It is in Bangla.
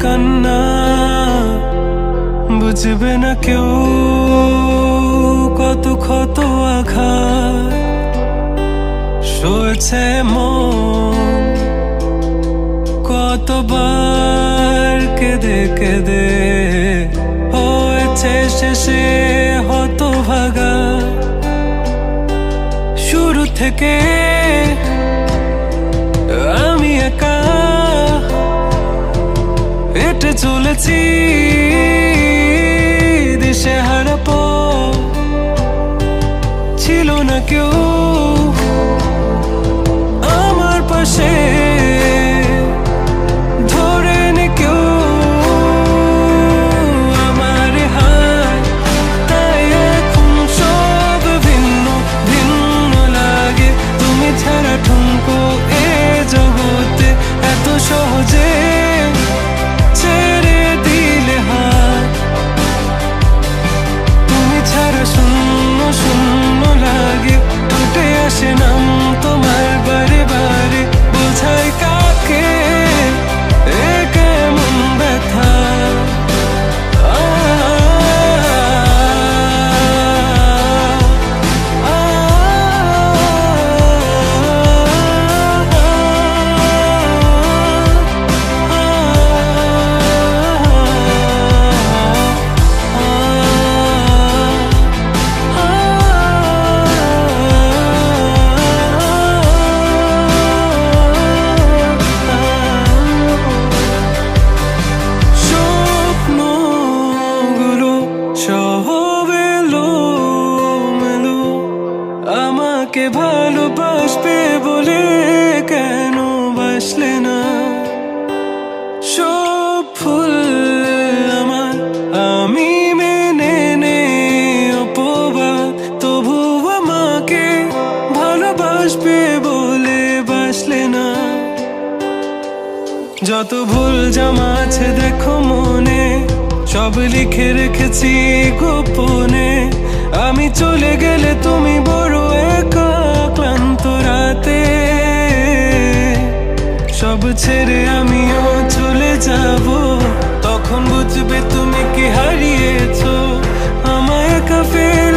কান্না বুঝবে না কেউ, কত ক্ষত আঘাত সয়েছে মন, কতবার কেঁদে কেঁদে হয়েছে শেষে হতভাগা। শুরু থেকে আমি একা হেঁটে চলেছি দিশেহারা পথ, ছিল না কেউ আমার পাশে, ধরেনি কেউ আমার হাত। তাই এখন সব ভিন্ন ভিন্ন লাগে, তুমি ছাড়া ঠুনকো এ জগতে এত সহজে ছেড়ে দিলে হাত। তুমি ছাড়া শূন্য শূন্য লাগে, টুটে আসে নাম তোমার বারে বারে, বোঝাই কাকে এ কেমন ব্যথা। আমাকে ভালোবাসবে বলে কেন বাসলে না? সব ফুল আমার আমি মেনে নে অপবাদ, তবু আমাকে ভালোবাসবে বলে বাসলে না। যত ভুল জামা আছে দেখো মনে, সব লিখে রেখেছি গোপনে। আমি চলে গেলে তুমি বড় একা ক্লান্ত রাতে, সব ছেড়ে আমিও চলে যাব, তখন বুঝবে তুমি কি হারিয়েছো আমায় একা ফেলে।